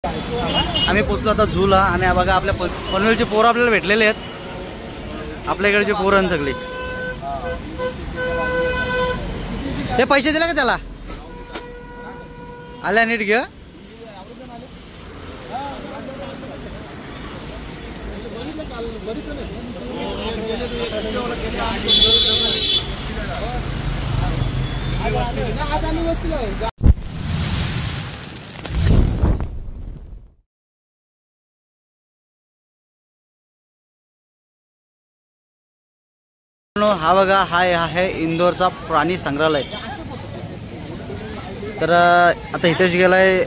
आम्ही पोचलो आता झूला आणि बघा आपल्या पनवेलचे पोरं आपल्याला भेटलेले आहेत, आपल्याकडचे पोरं सगळे. हे पैसे दिले का त्याला? आल्या नीट घे. आज आम्ही वस्तीला हा बघा, हा आहे इंदोरचा प्राणी संग्रहालय. तर आता इथेच गेलाय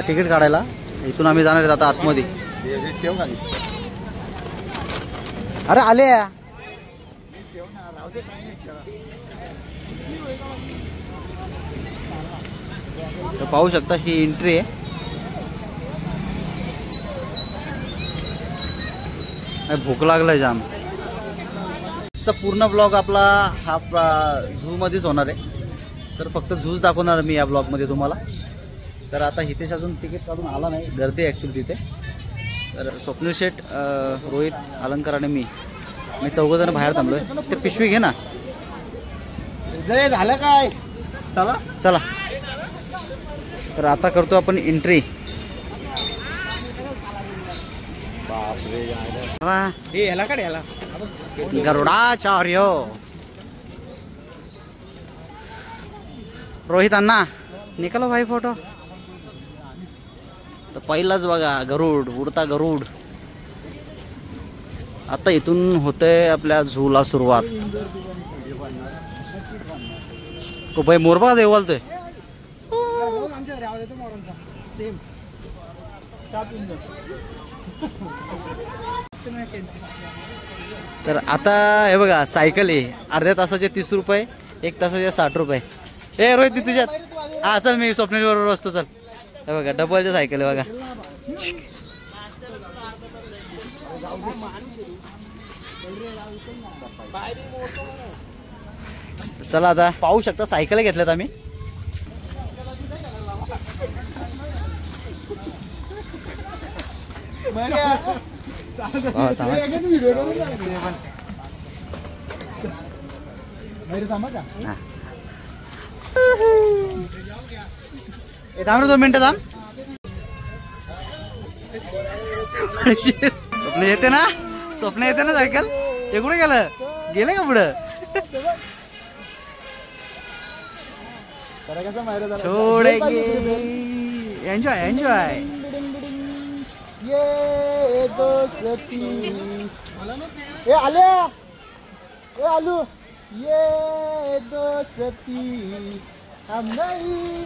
तिकीट काढायला. इथून आम्ही जाणार आहेत आता आतमध्ये. अरे आले तर पाहू शकता ही एंट्री आहे. भूक लागलाय जाम. पूर्ण ब्लॉग आपला हा झू मध्येच होणार आहे. तर फक्त झूच दाखवणार मी या ब्लॉग मध्ये तुम्हाला. तर आता हितेश अजून तिकीट काढून आला नाही, गर्दी आहे ॲक्च्युली तिथे. तर स्वप्नील शेठ, रोहित, अलंकार आणि मी चौघजण बाहेर थांबलोय. ते पिशवी घे ना. झालं काय? चला चला. तर आता करतो आपण एंट्री. ह्याला काढ, ह्याला गरुडाचार्य रोहित अण्णा निकालो भाई फोटो. तर पहिलाच बघा गरुड, उडता गरुड. आता इथून होतंय आपल्या झूला सुरुवात. को भाई मोर बघा देवालतोय. तर आता हे बघा, सायकल आहे. अर्ध्या तासाचे 30 रुपये, 1 तासाचे 60 रुपये. ए रोहित ती तुझ्यात. हा चल, मी स्वप्नील बरोबर असतो. चल. हे बघा डबलच्या सायकल आहे बघा. चला आता पाहू शकता सायकल घेतल्यात आम्ही. थांब 2 मिनिटं थांब. स्वप्न येते ना, स्वप्न येते ना सायकल. हे कुठे गेलं? गेले का पुढं? छोडेगी. Enjoy enjoy. ये दोस्ती. ए आल्या, ए आलू. ये दोस्ती हम नहीं.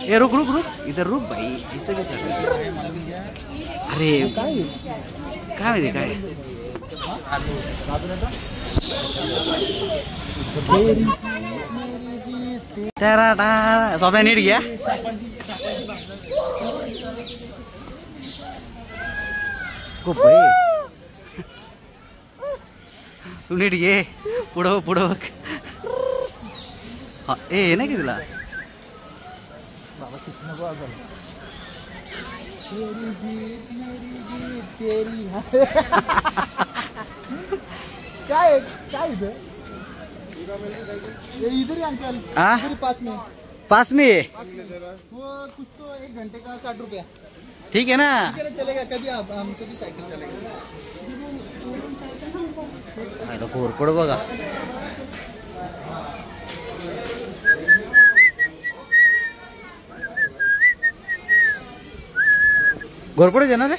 ए रुक रुक रुक, इधर रुक भाई. ऐसे भी अरे काय माहिती काय. स्वप्न नीट घ्या. खूप तू नीट घे. पुढं पुढं बघ. हा ए नाही की तुला. काय काय इधर ही अंकल. पास में वो कुछ तो 1 घंटे का 60 रुपया. ठीक है ना. चलेगा. कभी हम कभी साइकिल चलेगा. घोरपड बघा. घोरपड येणार रे.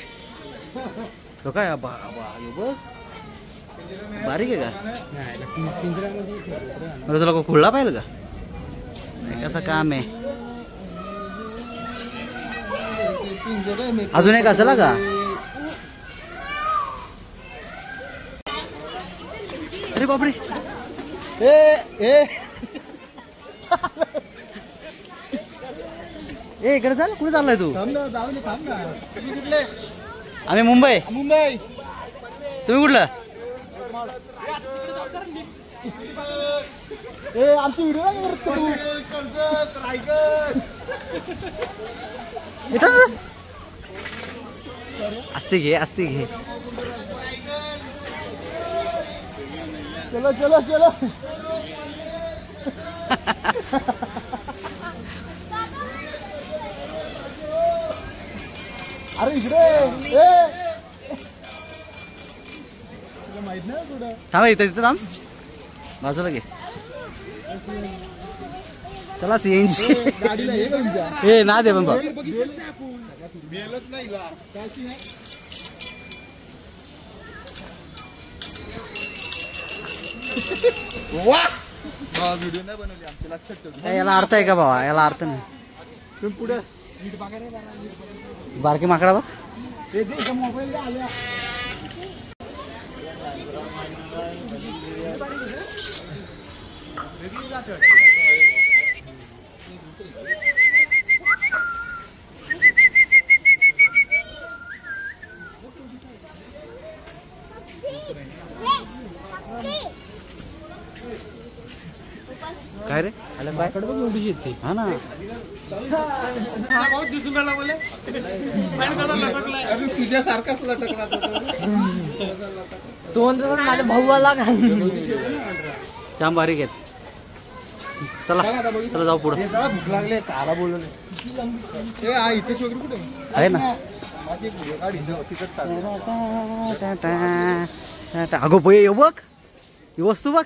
तो काय बघ बारीक आहे का? तुला खुल्ला पाहिजे का? कसं काम आहे. अजून एक असेल का? अरे बापरे. ए इकडे चाल. कुठे चाललाय तू? आम्ही मुंबई. तुम्ही कुठलं? आमची व्हिडिओ असते घे असते घे. चलो चलो चलो. अरे इकडे माहित नाही कुठं. थांबा इथं तिथं थांब बाजूला घे. चला सीएनजी गाडीला हे तुमच्या हे ना दे पण बघ. बेलच नाही ला कायची नाही. वा व्हिडिओ नाही बनवली आमच्या लक्षात ठेव. याला अर्थ आहे का बाबा? याला अर्थ नाही. तुम्ही पुढे बारकी माकडा बघ. ते दे मोबाईल आल्या. काय रे आलं काय बघ एवढी येते. हा ना. तुझ्या सारखाच लटकला तो माझ्या भाऊला काय जाम बारीक आहेत. चला चला जाऊ पुढे. भूक लागले काला बोललो नाही. इथे वगैरे कुठे आहे ना. माझी एक व्हिडिओ काढ इथं तिथंच अगो बोय येऊ बघ ही वस्तू बघ.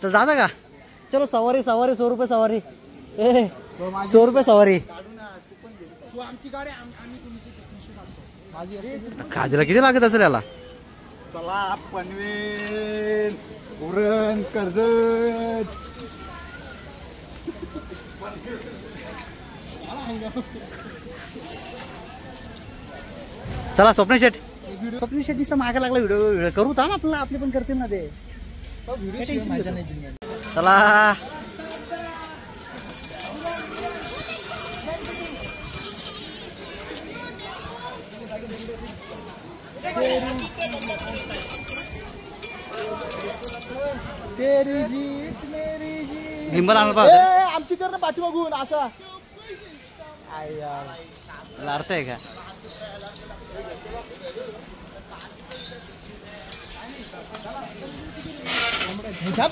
चल जाता का? चलो सवारी सवारी 100 रुपये सवारी. 100 रुपये सवारी. खाजीला किती लागत असेल याला? चला पनवेल उरण कर्जत. चला स्वप्न शेट. स्वप्न शेट्टीचा मागे लागला व्हिडिओ करू थांब आपला आपले पण करतील ना ते. चला तेरी जीत मेरी जीत. लिंबल आणलं पाहिजे. आमची कर ना पाठीमागून असा. आय यार याला अर्थ आहे का?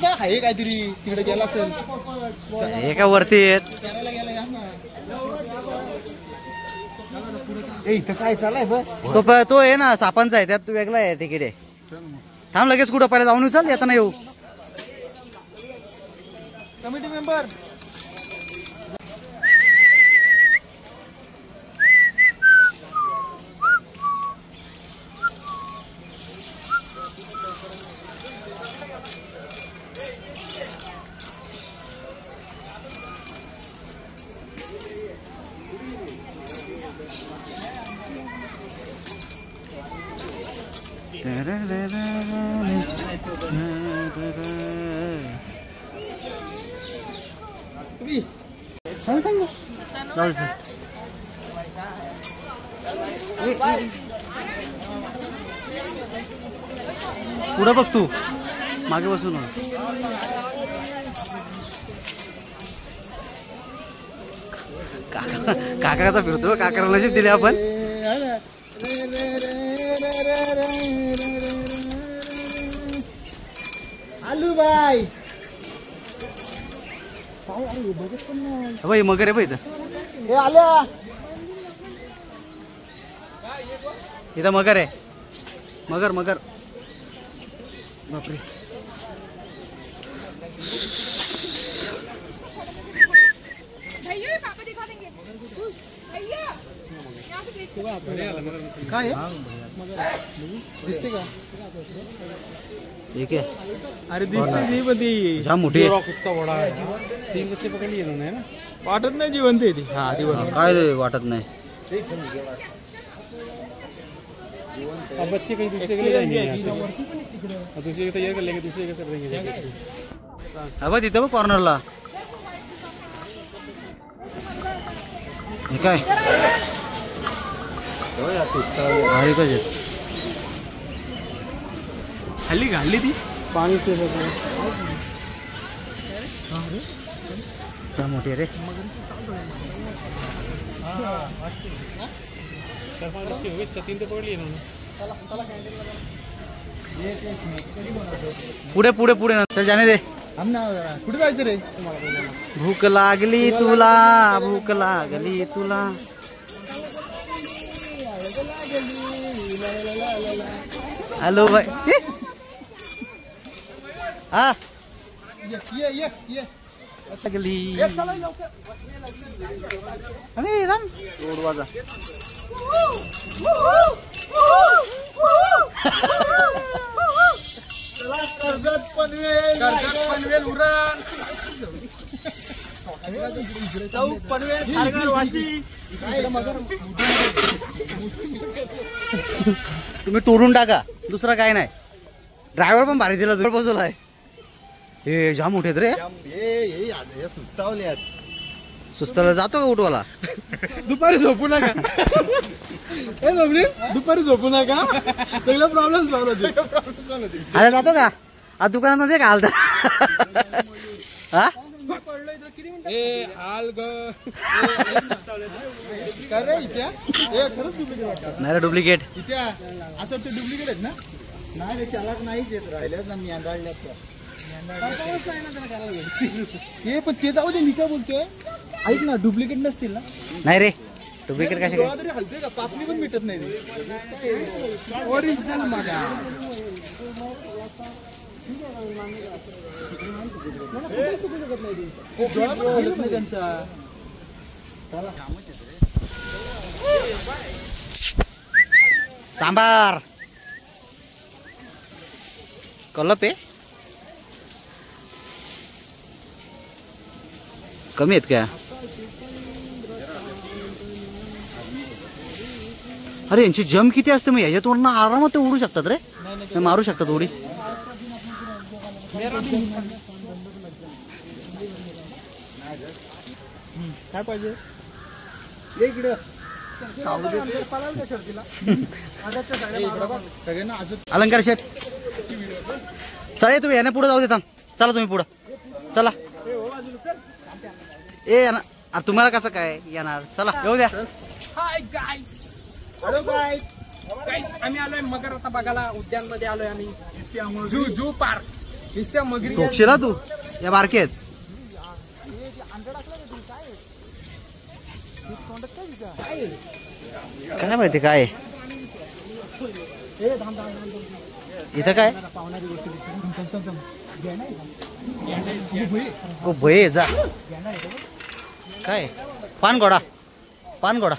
आहे काहीतरी तिकडे गेला असेल. हे का वरती येत? इथं काय चालय बघ. तो आहे ना सापांचा आहे त्यात वेगळा आहे तिकीट आहे. थांब लगेच कुठं पहिला जाऊन उचल येताना येऊ. कमिटी मेंबर पुढं बघ तू मागे बसून. काकाचा फिरतो. काकाला नशीब दिले आपण. आलू बाई भाई मगर आहे इथं. हे आल्या. इथं मगर आहे. मगर मगर बापरे. भैया पापा दिखा देंगे. भैया यहाँ पे देखो. काय दिसते का? ठीक आहे. अरे दिसते नाही पण ती जाम मोठी आहे. कुत्ता बडा है. 3 बच्चे पकड़ लिए ना. वाटत नाही जिवंत आहे ती. हा ती काय रे वाटत नाही. अब बच्चे कहीं दूसरे के लिए जाएंगे. दूसरे के तैयार कर लेंगे. दूसरे के कर देंगे. हा बघ तिथं बघ कॉर्नरला. हे काय भारी कसे खाली घालली ती पाणी ते मोठी रे. छतीन तर पडली ना. पुढे पुढे पुढे ना चल जाने दे. कुठे जायचं रे? भूक लागली तुला, भूक लागली तुला. हॅलो भाई. हा लागली. अरे थांब. रोड वाजा. पनवेल उरण पनवेल खारघर वाशी. तुम्ही तोडून टाका, दुसरा काय नाही. ड्रायव्हर पण भारी दिला, जवळ बसवला आहे. हे जाम उठेत रे. सुस्तावले सुस्ताला जातो का उठवाला. दुपारी झोपू नका. दुपारी झोपू नका. सगळं प्रॉब्लेम अरे जातो का आज दुकानात मध्ये का आलता. हा नाही रे डुप्लिकेट. असं वाटतं डुप्लिकेट आहेत ना. नाही रे त्याला नाहीच येत राहिल्याच ना. मी अंदाजल्या हे पण ते जाऊ दे. मी काय बोलतोय ऐक ना, डुप्लिकेट नसतील ना. नाही रे डुप्लिकेट कशा तरी हलते का. पापणी पण मिटत नाही. ओरिजिनल माझा त्यांचा सांबार कलप आहे. कमी आहेत का. अरे यांची जम किती असते. मग याच्यातून आरामात उडू शकतात रे. मारू शकतात उडी. काय पाहिजे अलंकार शेठ चला तुम्ही याने पुढे जाऊ देता. चला तुम्ही पुढं चला. ए याना तुम्हाला कसं काय येणार. चला येऊ द्या. Hi guys. गाईस आम्ही आलोय मगर आता बघायला. उद्यान मध्ये आलोय आम्ही. Zoo park. नुसत्या मगरी ठोकशील तू या बारकेत. काय माहिती काय इथं काय. भये जा काय. पानघोडा पानघोडा.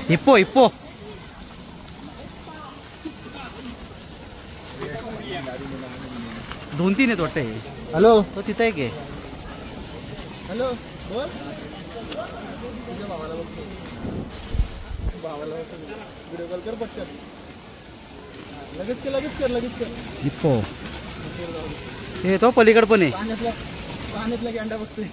Hippo hippo. दोन तीन आहेत वाटतं. हॅलो तो तिथं आहे की. हॅलो बोल. भावाला व्हिडिओ कॉल कर पटकन. लगेच कर. हिप्पो हे तो पलीकड पण आहे. पाण्यातला गेंडा बघतोय.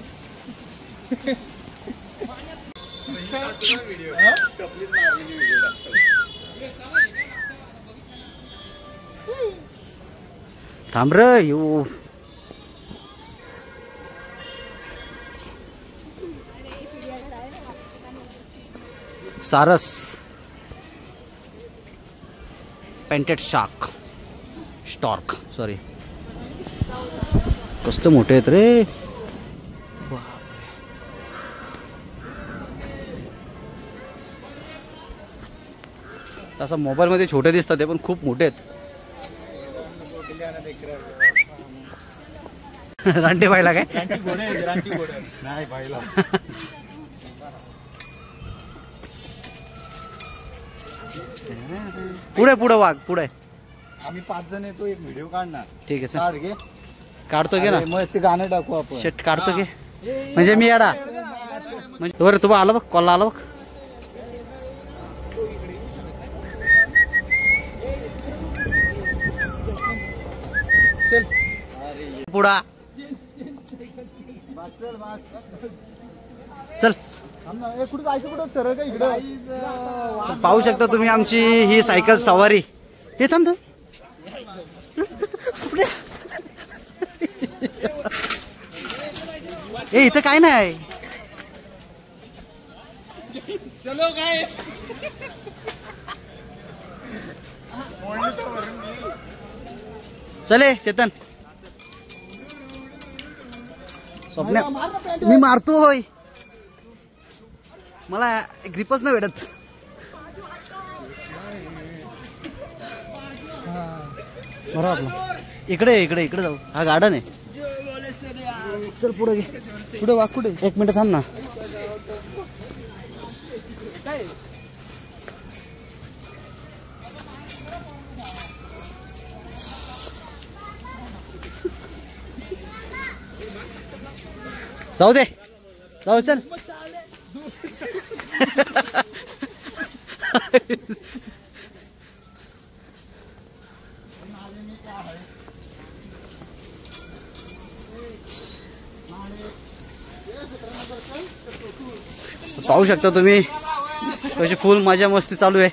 थांब रे येऊ. सारस पेंटेड शार्क स्टॉर्क सॉरी. कसं मोठे आहेत रे. तसं मोबाईल मध्ये छोटे दिसतात ते पण खूप मोठे आहेत. रानटी पाहिला काय. नाही पाहिला. पुढे पुढे वाघ पुढे. आम्ही 5 जण येतो. एक व्हिडिओ काढणार. ठीक आहे काढ सर घे. काढतो घे ना. मग ते गाणं टाकू आपण. शेट काढतो घे. म्हणजे मी येडा म्हणजे बरं तुम्हाला आलं बघ. कॉल आला बघ. चल पुढा चल. कुठे जायचं. कुठं सरळ का इकडं. पाहू शकता तुम्ही आमची ही सायकल सवारी हे थांब थांब. ए इथं काय नाही. चलो काय चले चेतन. स्वप्न मी मारतोय. मला ग्रिपच नाही भेटत. इकडे इकडे इकडे जाऊ. हा गार्डन आहे. चल पुढे घे. पुढे वाक. कुठे 1 मिनिट थांब ना. जाऊ दे. जाऊ चल. पाहू शकता तुम्ही कशी फुल मजा मस्ती चालू आहे.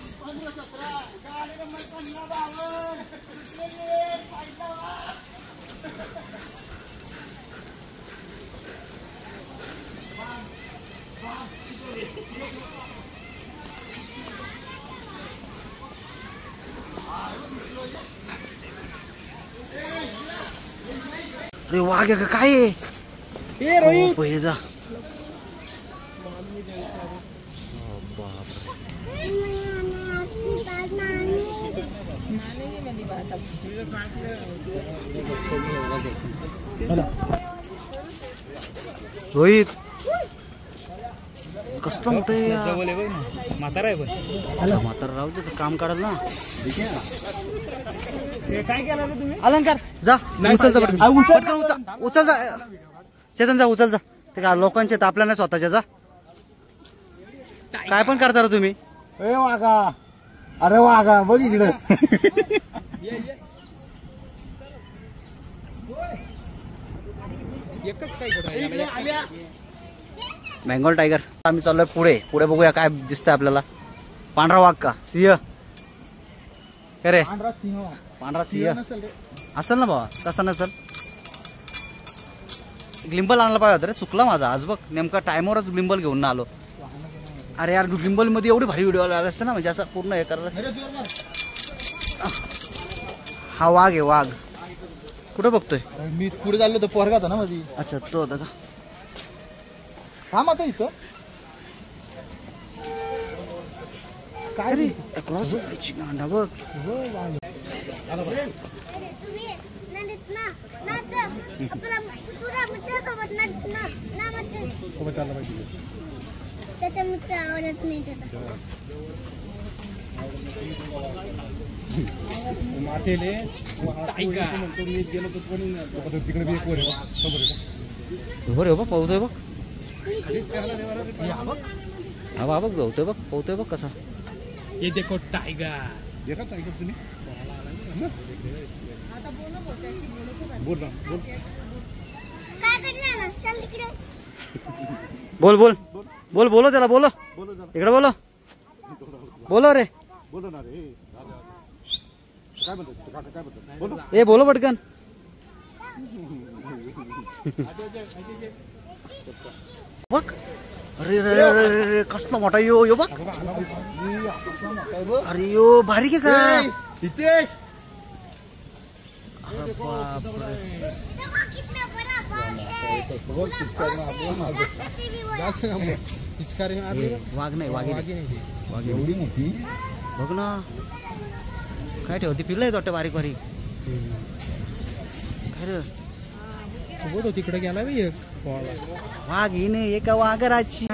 अरे वाघ आहे का काय आहे? पहिले जा. रोहित कसलं मोठं आहे. म्हातारा आहे पण म्हातारा राहू त्याचं काम काढल ना. काय केलं तुम्ही? अलंकार जा. उचल जा पटकन. उचल जा चेतन. जा उचल जा. ते का लोकांचे तापल्या नाही स्वतःच्या. जा. काय पण करता रे तुम्ही. ए वागा. अरे वागा बघ इकडे. एकच काय बेंगॉल टायगर. आम्ही चाललोय पुढे. पुढे बघूया काय दिसतंय आपल्याला. पांढरा वाघ का सिंह. काय रे पांढरा सिंह असेल ना बाबा. तसा नसेल. ग्लिम्बल आणला पाहिजे होता रे. चुकला माझा आज. बघ नेमका टायमवरच ग्लिम्बल घेऊन ना आलो. अरे यार ग्लिम्बल मध्ये एवढी भारी व्हिडिओ आले असते ना. म्हणजे असं पूर्ण हे करायला. हा वाघ आहे वाघ. कुठं बघतोय. मी पुढे चाललो तर पोरगा होता ना माझी. अच्छा तो होता का. थांब आता इथं. काय रे क्लास अंडा बघ. त्याचा मित्र आवडत नाही त्याचा. माथेले मी गेलो तर तिकडे मी एक वर बरोबर आहे बघ. पाहतोय बघ. हा बघ पाहतोय बघ. पाहतोय बघ कसा. ये देखो टाइगर. देखा टाइगर तुम्ही. बोल ना बोल. काय करणार ना. चल तिकडे. बोल बोल बोल. बोलो त्याला. बोलो इकडे. बोलो बोलो रे. बोलो ना रे. काय म्हणतो काका. काय म्हणतो बोलो. ए बोलो पटकन. बघ. अरे रे कसला मोठा यो. यो बघ. अरे यो बारीक आहे का. हितेश. अरे बापरे. कितना बड़ा बाग है. पिचकारी वाघ नाही. वाघ एवढी मोठी. बघ ना काय ठेवती. पिल्ला येतो वाटतं बारीक बारीक. काय रे बोलतो तिकडे गेला एक वाघ हिने एका वाघराची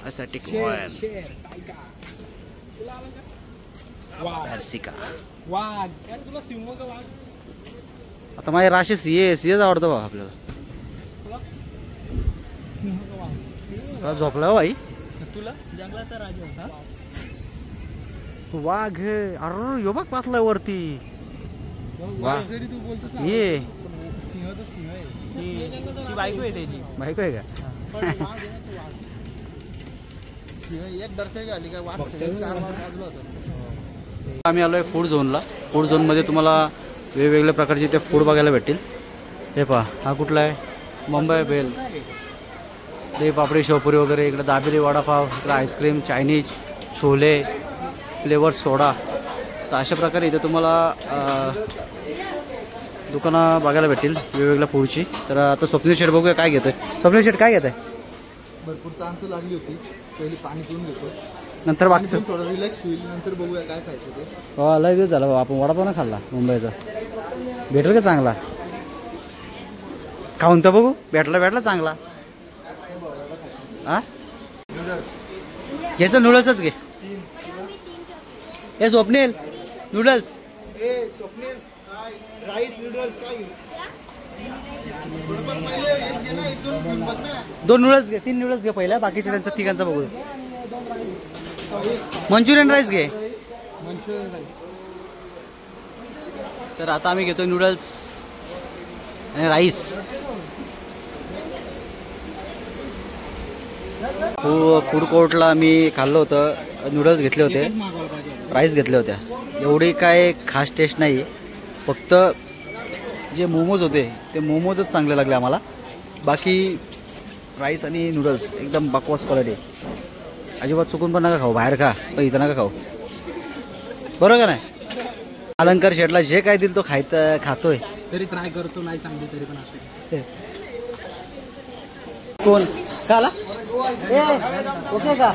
असा टिकवान पर्सिका. वाघ. तुला सिंह का वाघ. आता माझ्या राशी सीएच आवडतो बा आपल्याला. झोपला बाई. तुला जंगलाचा राजा होता. वाघ. अरे यो बघ पाचला वरती. जरी तू बोलतोस ना ये सिंह तर सिंह आहे. ती बायको आहे त्याची. बायको आहे का. सिंह एक डरते का आली का. वाघ सिंह 4 वाघ बाजूला होता. आम्ही आलो आहे फूड झोनला. फूड झोनमध्ये तुम्हाला वेगवेगळ्या प्रकारचे ते फूड बघायला भेटतील. हे पहा, हा कुठला आहे? मुंबई भेल, दही पापडी, शेवपुरी वगैरे. इकडे दाबेली, वडापाव, इकडे आईस्क्रीम, चायनीज, छोले, फ्लेवर सोडा. तर अशा प्रकारे इथे तुम्हाला दुकानं बघायला भेटतील वेगवेगळ्या फूडची. तर आता स्वप्नील शेठ बघूया काय घेतोय. स्वप्नील शेठ काय घेत आहे? भरपूर तांतू लागली होती, पहिली पाणी पिऊन घेतो, नंतर मागचं थोडं रिलॅक्स होईल, नंतर बघूया काय खायचं ते. हो, लय दिवस झाला बाबा, आपण वडापाव ना खाल्ला मुंबईचा. भेटेल का चांगला? खाऊन तर बघू, भेटला चांगला. हा, घ्यायचं नूडल्सच घे. हे स्वप्नील, नूडल्स. राईस नूडल्स काय? 2 नूडल्स घे, 3 नूडल्स घे पहिला, बाकीचे त्यांचं तिघांचं बघू. मंचुरियन राईस घे. तर आता आम्ही घेतोय नूडल्स आणि राईस. फूड कोर्टला आम्ही खाल्लं होतं, नूडल्स घेतले होते, राईस घेतल्या होत्या. एवढी काय खास टेस्ट नाही, फक्त जे मोमोज होते ते मोमोजच चांगले लागले आम्हाला. बाकी राईस आणि नूडल्स एकदम बकवास क्वालिटी. अजिबात चुकून पण नका खाऊ, बाहेर खा पण इथं नका खाऊ, बरोबर का नाही? अलंकार शेटला जे काय दिल तो खातोय. तरी ट्राय करतो, नाही चांगली तरी पण असं. कोण खाला? ओके का?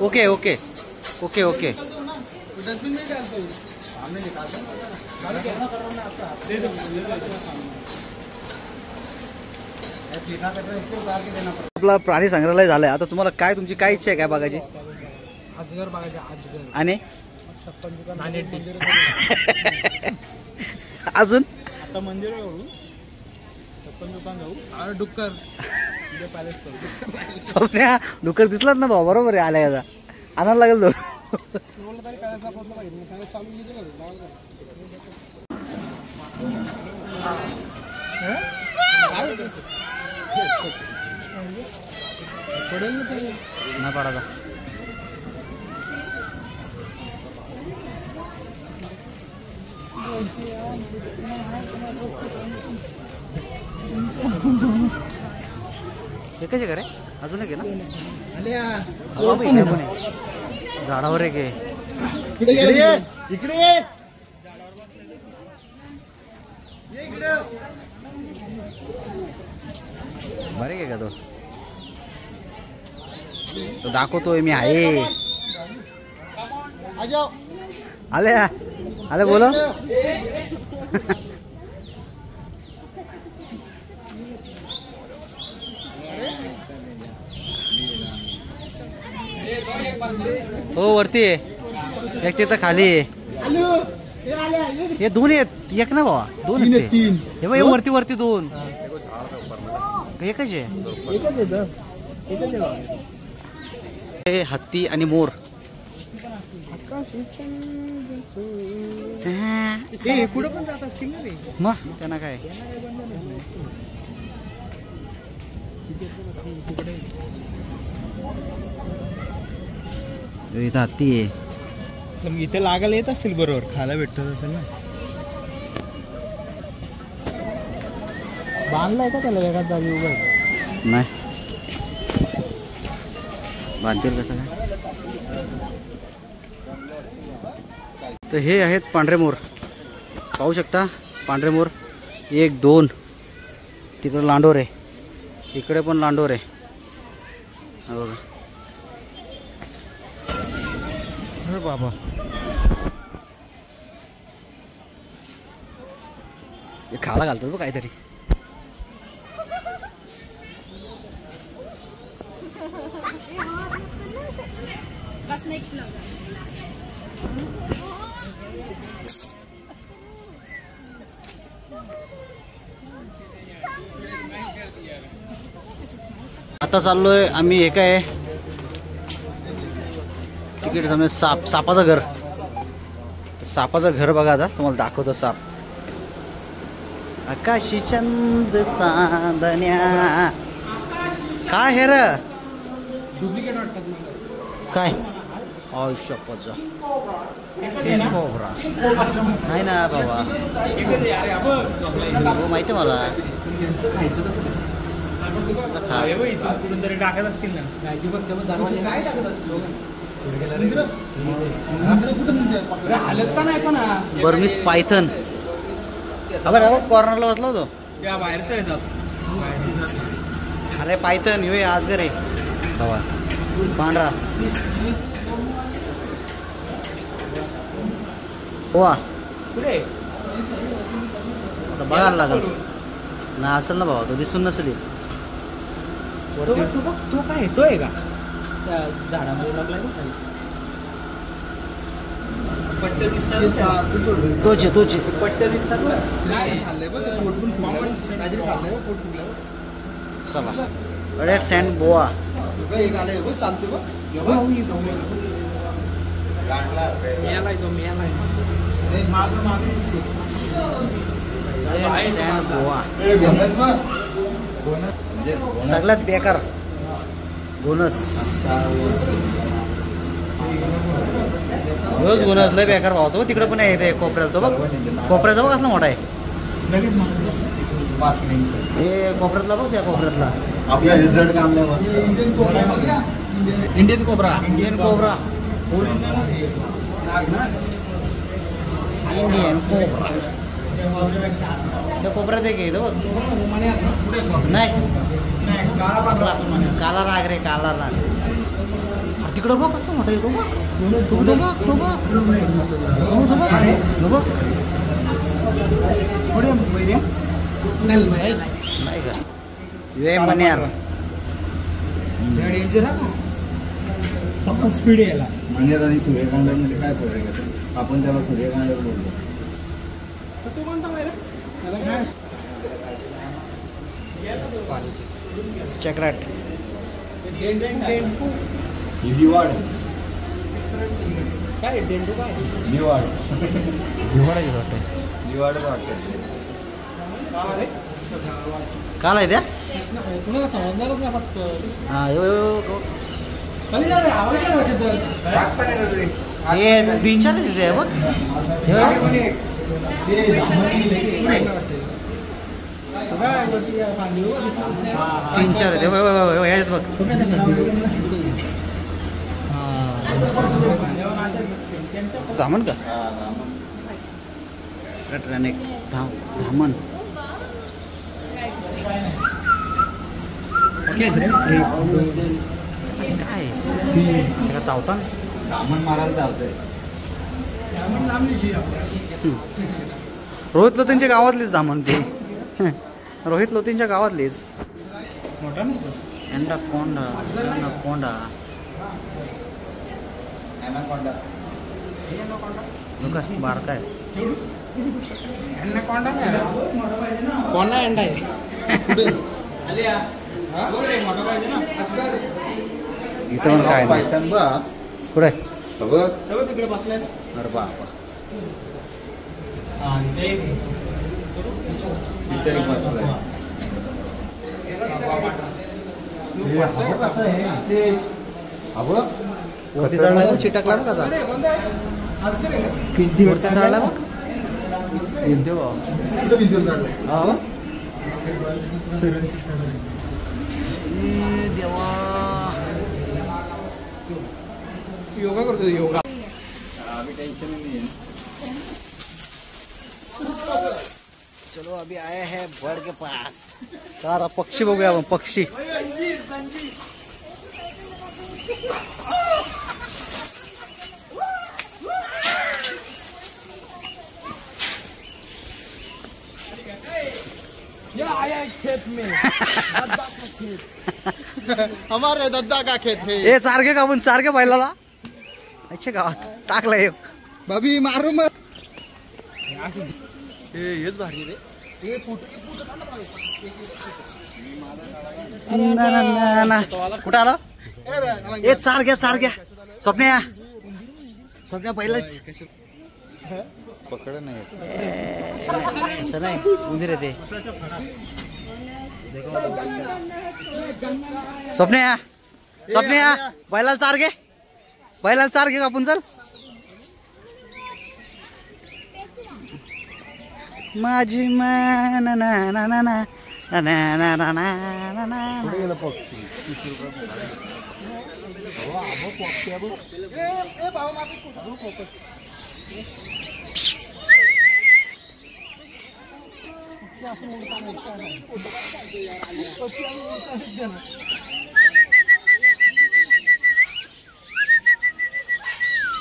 Okay okay okay okay. आपला प्राणी संग्रहालय झालंय. आता तुम्हाला काय, तुमची काय इच्छा आहे, काय बघायची? अजगर बघायचे, अजगर. आणि नाणेटी. अजून आता मंदिर जाऊ, छप्पन दुकान जाऊ, और डुक्कर. सोन्या डुक्कर दिसलाच ना भाऊ, बरोबर आहे. आल्या याचा आणायला लागेल तो. नाही पडायचा. एकच आहे का रे? अजून एक आहे ना? बाबा, इकडे पण आहे. झाडावर एक आहे. इकडे ये. बरे आहे का तो? तो दाखवतोय मी आहे. आले आले बोलो. हो, वरती आहे एक, तिथं खाली आहे. हे 2 आहेत, एक ना बाबा, 2 आहेत ते. हे बघ, वरती वरती 2. एकच आहे. हे हत्ती आणि मोर. कुठं पण जात असतील ना रे. मग त्यांना काय, इथं हत्ती आहे. इथे लागायला येत असतील, बरोबर खायला भेटत असेल ना. बांधलाय का त्याला एखाद जागी उभं? नाही बांधतील कसं काय. तर हे आहेत पांढरे मोर, पाहू शकता. पांढरे मोर 1 2. तिकडे लांडोर आहे, इकडे पण लांडोर आहे. हा बघा. अरे बाबा, हे खायला घालतात बघ काहीतरी. आता चाललोय आम्ही. हे काय तिकीट समज सापाचं घर. सापाचं घर बघा, आता तुम्हाला दाखवतो. साप आकाशी चंद तांदण्या. काय हे र? डुप्लिकेट वाटतात मला. काय आयुष्याचा कोबरा नाही ना बाबा, हो माहिती आहे मला. यांचं खायचं कसं याचा खा. टाकत असतील ना. काय टाकत असतं हालत का नाही पण बर्मिस पायथन. अबे कॉर्नरला बसला होतो. त्या बाहेरचं आहे जात. अरे पायथन हे आज रे बाबा पांढरा. वा आता बघायला लागल ना, असेल ना बाबा, तो दिसून नसेल. तो बघ, तो काय येतोय का त्या झाडामध्ये लागलाय ना खाली. पट्ट्या दिसतात. तोचे पट्ट्या दिसतात ना. खाल्लंय बघ, पोट पण फुगलं. काहीतरी खाल्लंय हो, पोट फुगलं. चला रेड सँड बोआ. बघ, एक आलंय बघ, चालते बघ. मेलाय तो मेलाय. रेड सँड बोआ सगळ्यात बेकार घोणस. रोज घोणस लय बेकार भावतो. तिकडे पण आहे कोपऱ्यात. तो बघ कोपऱ्याचा बघ असला मोठा आहे. हे कोपऱ्यातला बघ, त्या कोपऱ्यातला आपल्या जड कामल्यावर Indian cobra. Indian cobra. Indian cobra. त्या कोपऱ्यात एक आहे तो बघ. नाही काला राग रे, काला राग. तिकडं बघ कसं मोठा आहे तो बघ. तो बघ तो बघ तो बघ तो बघ. नाही का ये मन्यार. फक्त स्पीड यायला. मनेर आणि सूर्यकांडामध्ये काय फरक आहे? आपण त्याला सूर्यकांड बोलतो. तू कोणता माहिती त्याला काय चक्राट. दिवाड काय डेंडू काय दिवाड दिवाळाची वाटतं. दिवाड वाटतं. काल आहे त्या. तुम्हाला समजणारच नाही फक्त. हा कधी जा रे, आवाज काय वाटत तर? हे 3-4 आहे तिथे बघ. काय वरती सांगली हो, दिसतच नाही. 3-4 आहे ते. ह्याच्यात बघ. धामण का धामण. काय त्याला चावता दामण मारायला चालतंय. रोहित लोतींच्या गावातलीच धामण ते. रोहित लोतींच्या गावातलीच. मोठा नाही तो. एंडाकोंडा. एनाकोंडा. काय बारका आहे. कोंडा नाही. कोंडा एंडा आहे. इथं पण काय नाही. पायथन बा कुठे बघ. तिकडे बसलाय. अरे बापा, इथे इथे एक बसलाय. कसं आहे ते अबघ कधी चढला बघ. चिटकला बघ कसा. वरती चढला बघ. भिंती बघ. कुठं भिंतीवर चढलाय? हा देवा. योगा करतो योगा. चलो अभी आए हैं बर्ड के पास. सारा पक्षी बघूया आपण. पक्षी ये आया है खेत में. हमारे दद्दा का खेत है. ए सारखे का आपण सारखे बैलाला अच्छा गावात टाकला एक. बाबी मारू मत. हेच भारी रे. कुठं आला. एक सारख्या सारख्या. स्वप्न्या स्वप्न्या पहिलाच. पकड नाही. असं नाही उंदीर येते. स्वप्न्या स्वप्न्या बैलाला सारखे. बैलाला सारखे कापून चल. माझी मा ना ना ना ना ना ना ना ना ना ना.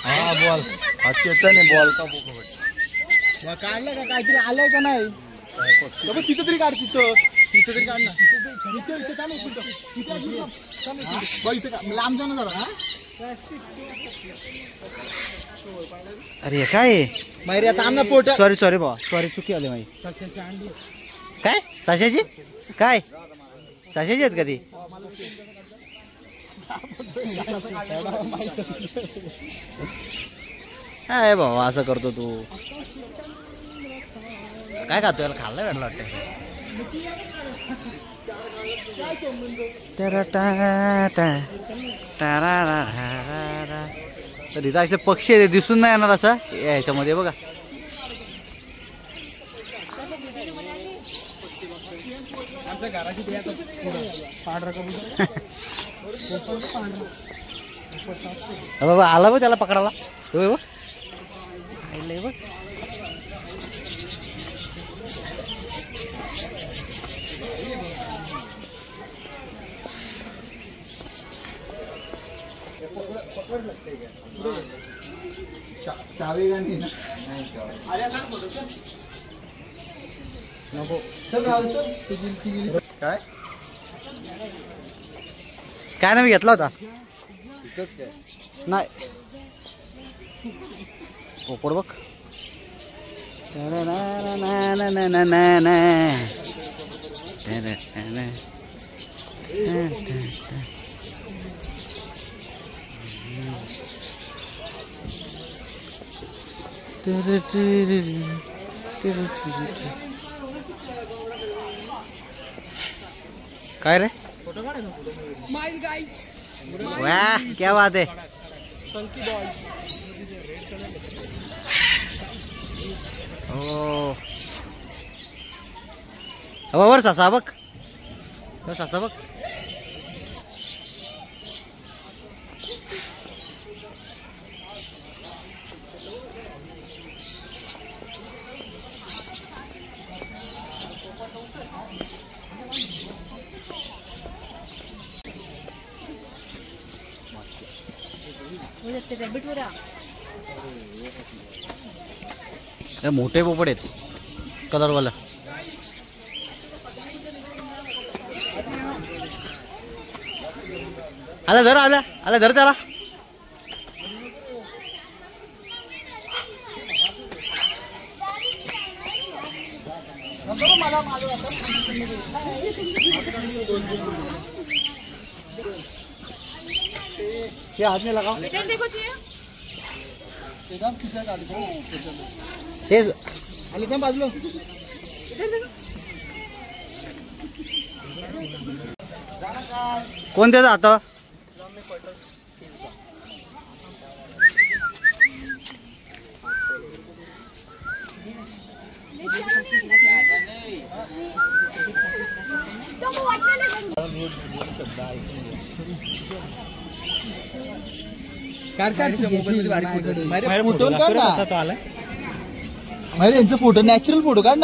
हा बॉल हा चेतन आहे बॉल का काढलं का काहीतरी आलंय का नाही तिथं तरी काढ तिथं तरी काढ ना इथे चालू लांब जा ना जरा. अरे काय माहिती आता आमना पोट सॉरी सॉरी भावा सॉरी चुकी आली माझी. काय सशाची काय सशाची आहेत का ती. काय भावा असं करतो तू काय खातो याला खाल्ला भेटला वाटतं. तर इथं असे पक्षी आहे, दिसून नाही येणार असं ह्याच्यामध्ये बघा. बाबा आला बघ त्याला पकडायला बघ आईलंय बघ. चावी गाणी ना नको चल राहुल चल. काय काय नाही मी घेतला होता नाही पोपड बघ. काय रे स्माइल गाइस. वाह क्या बात है. ओ वर सासा बघ सासा बघ. मोठे पोपट आहेत कलरवाला. आला धर आला आला धर त्याला. हाथ में लगाओ. इधर देखो जी. तेच आले का बाजूला. कोण त्याचं आता यांचा फोटो नॅचरल फोटो काढ ना.